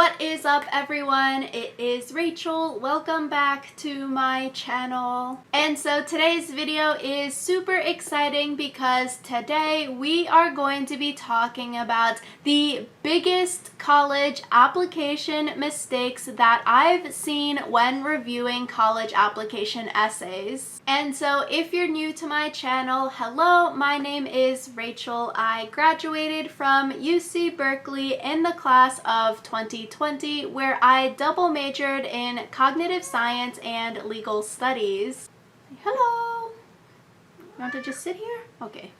What is up, everyone? It is Rachel. Welcome back to my channel. And so today's video is super exciting because today we are going to be talking about the biggest college application mistakes that I've seen when reviewing college application essays. And so if you're new to my channel, hello, my name is Rachel. I graduated from UC Berkeley in the class of 2020, where I double majored in cognitive science and legal studies. Hello! You want to just sit here? Okay.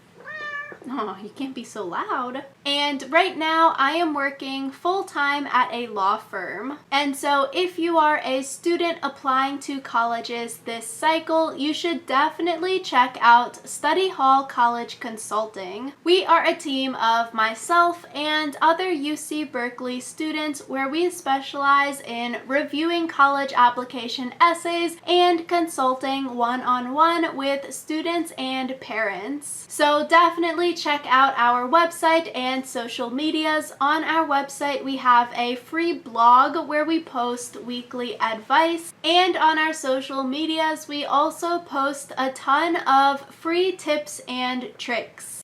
Oh, you can't be so loud. And right now I am working full-time at a law firm. And so if you are a student applying to colleges this cycle, you should definitely check out Study Hall College Consulting. We are a team of myself and other UC Berkeley students where we specialize in reviewing college application essays and consulting one-on-one with students and parents. So definitely check out our website and social medias. On our website, we have a free blog where we post weekly advice, and on our social medias, we also post a ton of free tips and tricks.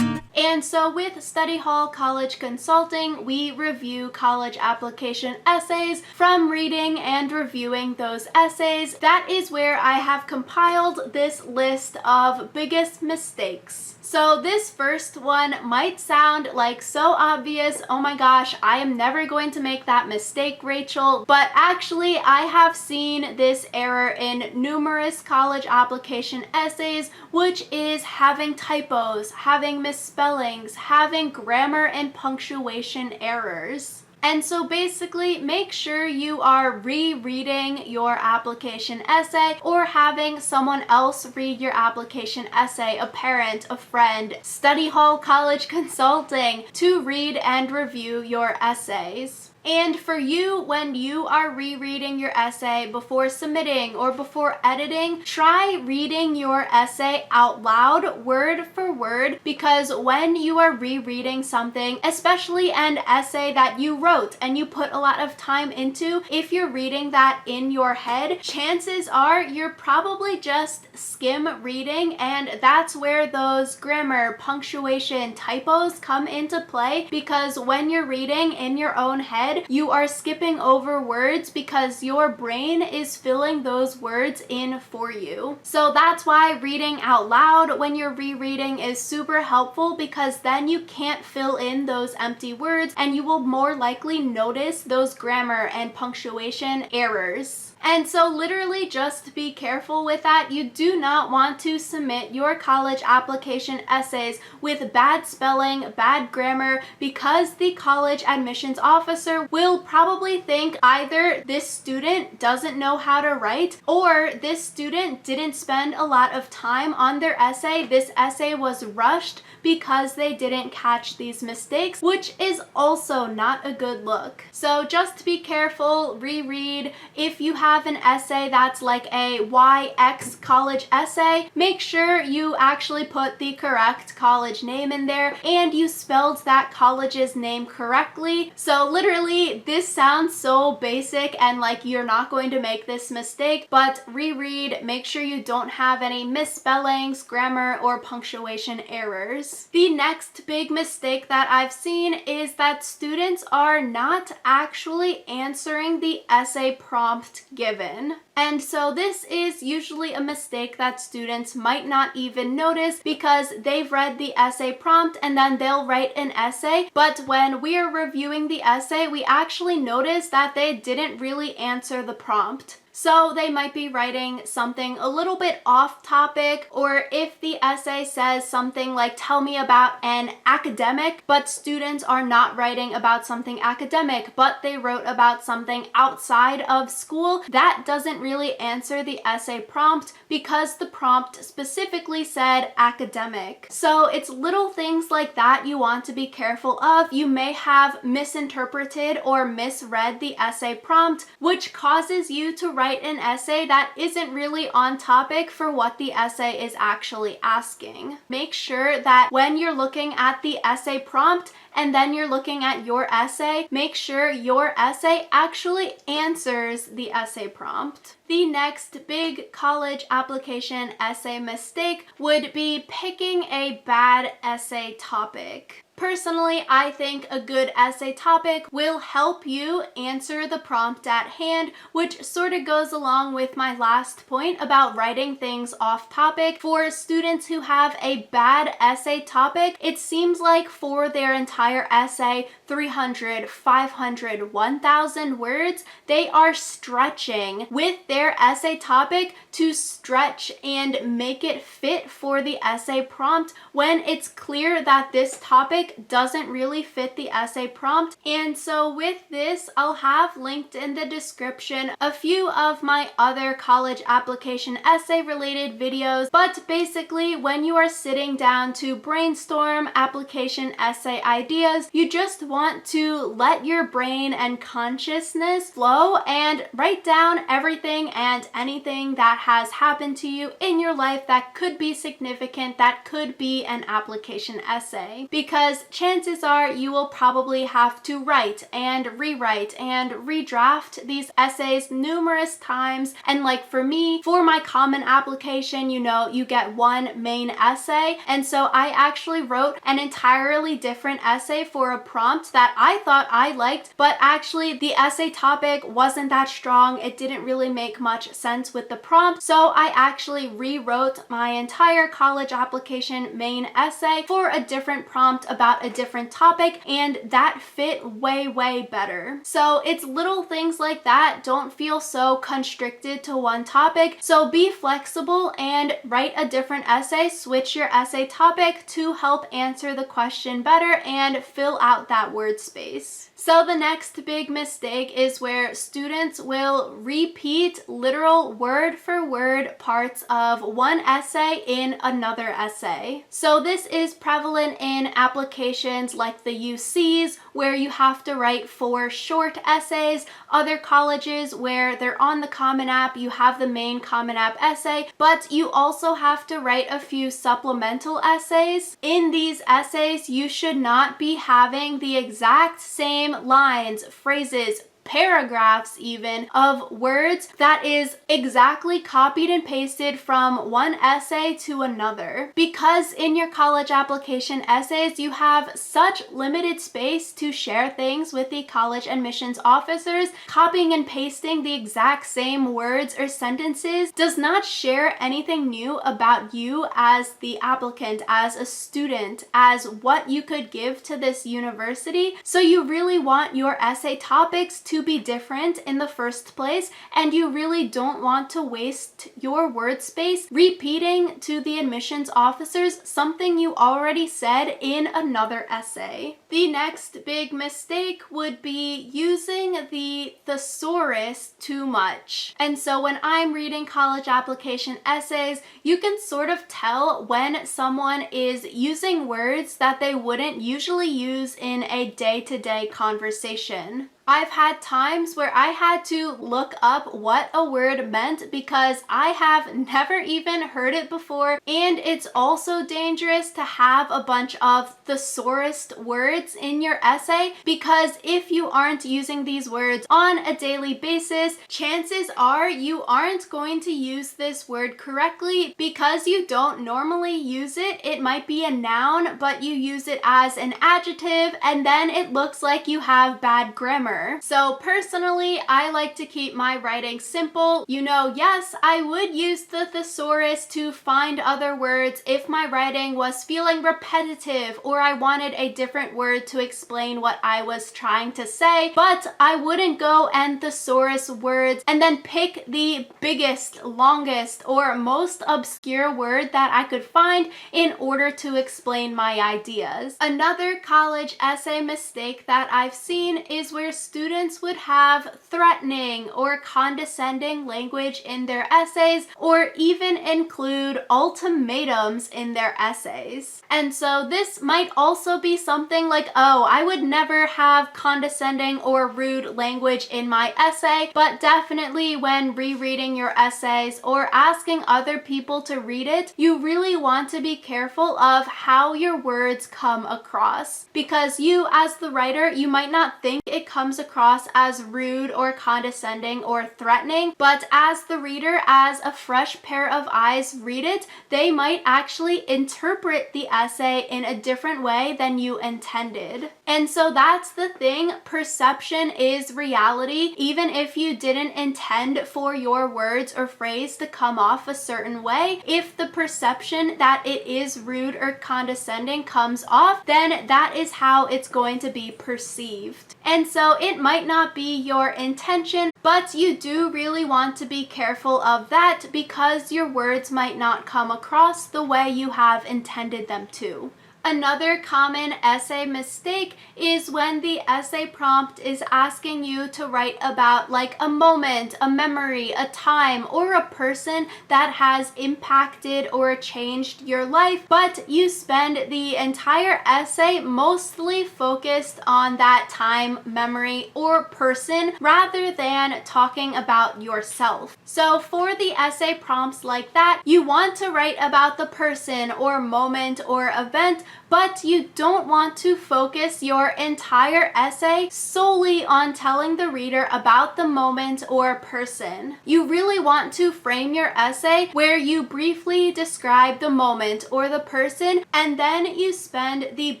And so with Study Hall College Consulting, we review college application essays. From reading and reviewing those essays, that is where I have compiled this list of biggest mistakes. So this first one might sound like so obvious, oh my gosh, I am never going to make that mistake, Rachel, but actually I have seen this error in numerous college application essays, which is having typos, having misspellings, having grammar and punctuation errors. And so basically, make sure you are rereading your application essay or having someone else read your application essay, a parent, a friend, Study Hall College Consulting, to read and review your essays. And for you, when you are rereading your essay before submitting or before editing, try reading your essay out loud, word for word, because when you are rereading something, especially an essay that you wrote and you put a lot of time into, if you're reading that in your head, chances are you're probably just skim reading, and that's where those grammar, punctuation, typos come into play, because when you're reading in your own head, you are skipping over words because your brain is filling those words in for you. So that's why reading out loud when you're rereading is super helpful, because then you can't fill in those empty words and you will more likely notice those grammar and punctuation errors. And so literally just be careful with that. You do not want to submit your college application essays with bad spelling, bad grammar, because the college admissions officer will probably think either this student doesn't know how to write, or this student didn't spend a lot of time on their essay. This essay was rushed because they didn't catch these mistakes, which is also not a good look. So just be careful, reread. If you have an essay that's like a YX college essay, make sure you actually put the correct college name in there and you spelled that college's name correctly. So literally, this sounds so basic and like you're not going to make this mistake, but reread, make sure you don't have any misspellings, grammar, or punctuation errors. The next big mistake that I've seen is that students are not actually answering the essay prompt given. And so this is usually a mistake that students might not even notice because they've read the essay prompt and then they'll write an essay. But when we are reviewing the essay, we actually notice that they didn't really answer the prompt. So they might be writing something a little bit off topic, or if the essay says something like, tell me about an academic, but students are not writing about something academic, but they wrote about something outside of school, that doesn't really answer the essay prompt because the prompt specifically said academic. So it's little things like that you want to be careful of. You may have misinterpreted or misread the essay prompt, which causes you to write write an essay that isn't really on topic for what the essay is actually asking. Make sure that when you're looking at the essay prompt and then you're looking at your essay, make sure your essay actually answers the essay prompt. The next big college application essay mistake would be picking a bad essay topic. Personally, I think a good essay topic will help you answer the prompt at hand, which sort of goes along with my last point about writing things off topic. For students who have a bad essay topic, it seems like for their entire essay, 300, 500, 1,000 words, they are stretching with their essay topic to stretch and make it fit for the essay prompt when it's clear that this topic doesn't really fit the essay prompt. And so with this, I'll have linked in the description a few of my other college application essay related videos. But basically, when you are sitting down to brainstorm application essay ideas, you just want to let your brain and consciousness flow and write down everything and anything that has happened to you in your life that could be significant, that could be an application essay. Because chances are you will probably have to write and rewrite and redraft these essays numerous times. And like for me, for my common application, you get one main essay. And so I actually wrote an entirely different essay for a prompt that I thought I liked, but actually the essay topic wasn't that strong. It didn't really make much sense with the prompt. So I actually rewrote my entire college application main essay for a different prompt about a different topic, and that fit way, way better. So it's little things like that. Don't feel so constricted to one topic. So be flexible and write a different essay, switch your essay topic to help answer the question better and fill out that word space. So the next big mistake is where students will repeat literal word for word parts of one essay in another essay. So this is prevalent in applications like the UCs, where you have to write 4 short essays, other colleges where they're on the Common App, you have the main Common App essay, but you also have to write a few supplemental essays. In these essays, you should not be having the exact same lines, phrases, paragraphs even of words that is exactly copied and pasted from one essay to another. Because in your college application essays, you have such limited space to share things with the college admissions officers, copying and pasting the exact same words or sentences does not share anything new about you as the applicant, as a student, as what you could give to this university. So you really want your essay topics to be different in the first place, and you really don't want to waste your word space repeating to the admissions officers something you already said in another essay. The next big mistake would be using the thesaurus too much. And so when I'm reading college application essays, you can sort of tell when someone is using words that they wouldn't usually use in a day-to-day conversation. I've had times where I had to look up what a word meant because I have never even heard it before, and it's also dangerous to have a bunch of thesaurus words in your essay because if you aren't using these words on a daily basis, chances are you aren't going to use this word correctly because you don't normally use it. It might be a noun, but you use it as an adjective, and then it looks like you have bad grammar. So personally, I like to keep my writing simple. Yes, I would use the thesaurus to find other words if my writing was feeling repetitive or I wanted a different word to explain what I was trying to say, but I wouldn't go and thesaurus words and then pick the biggest, longest, or most obscure word that I could find in order to explain my ideas. Another college essay mistake that I've seen is where students would have threatening or condescending language in their essays, or even include ultimatums in their essays. And so this might also be something like, oh, I would never have condescending or rude language in my essay, but definitely when rereading your essays or asking other people to read it, you really want to be careful of how your words come across. Because you, as the writer, you might not think it comes across as rude or condescending or threatening, but as the reader, as a fresh pair of eyes read it, they might actually interpret the essay in a different way than you intended. And so that's the thing, perception is reality. Even if you didn't intend for your words or phrase to come off a certain way, if the perception that it is rude or condescending comes off, then that is how it's going to be perceived. And so it might not be your intention, but you do really want to be careful of that because your words might not come across the way you have intended them to. Another common essay mistake is when the essay prompt is asking you to write about like a moment, a memory, a time, or a person that has impacted or changed your life, but you spend the entire essay mostly focused on that time, memory, or person rather than talking about yourself. So for the essay prompts like that, you want to write about the person or moment or event, but you don't want to focus your entire essay solely on telling the reader about the moment or person. You really want to frame your essay where you briefly describe the moment or the person, and then you spend the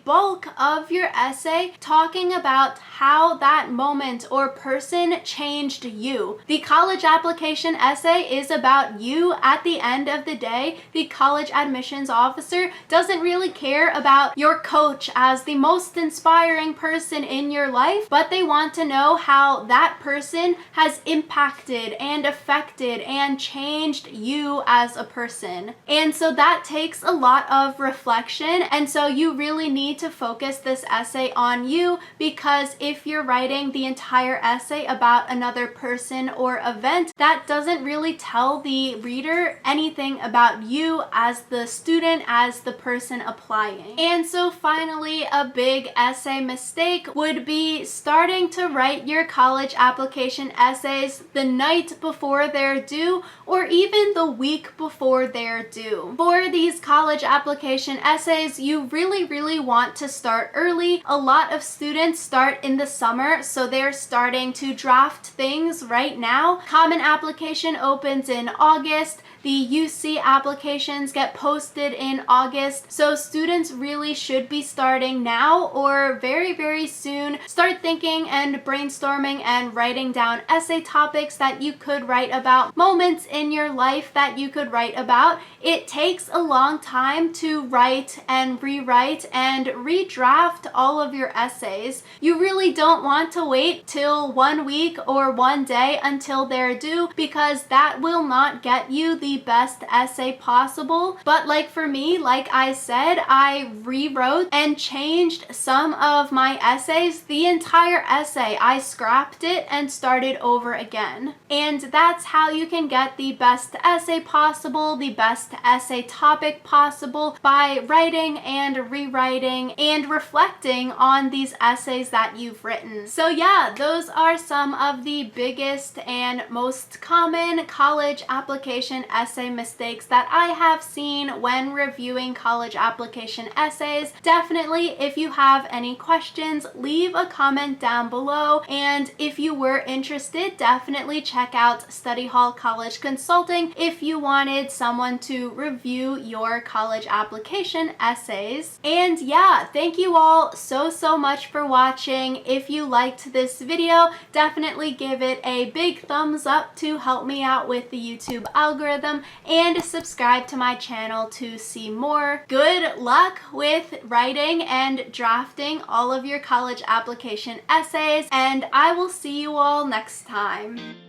bulk of your essay talking about how that moment or person changed you. The college application essay is about you at the end of the day. The college admissions officer doesn't really care about your coach as the most inspiring person in your life, but they want to know how that person has impacted and affected and changed you as a person. And so that takes a lot of reflection, and so you really need to focus this essay on you, because if you're writing the entire essay about another person or event, that doesn't really tell the reader anything about you as the student, as the person applying. And so finally, a big essay mistake would be starting to write your college application essays the night before they're due, or even the week before they're due. For these college application essays, you really want to start early. A lot of students start in the summer, so they're starting to draft things right now. Common application opens in August. The UC applications get posted in August, so students really should be starting now or very soon. Start thinking and brainstorming and writing down essay topics that you could write about, moments in your life that you could write about. It takes a long time to write and rewrite and redraft all of your essays. You really don't want to wait till 1 week or 1 day until they're due, because that will not get you the best essay possible. But like for me, like I said, I rewrote and changed some of my essays. The entire essay, I scrapped it and started over again. And that's how you can get the best essay possible, the best essay topic possible, by writing and rewriting and reflecting on these essays that you've written. So yeah, those are some of the biggest and most common college application essay mistakes that I have seen when reviewing college application essays. Definitely, if you have any questions, leave a comment down below, and if you were interested, definitely check out Study Hall College Consulting if you wanted someone to review your college application essays. And yeah, thank you all so much for watching. If you liked this video, definitely give it a big thumbs up to help me out with the YouTube algorithm, and subscribe to my channel to see more. Good luck with writing and drafting all of your college application essays, and I will see you all next time.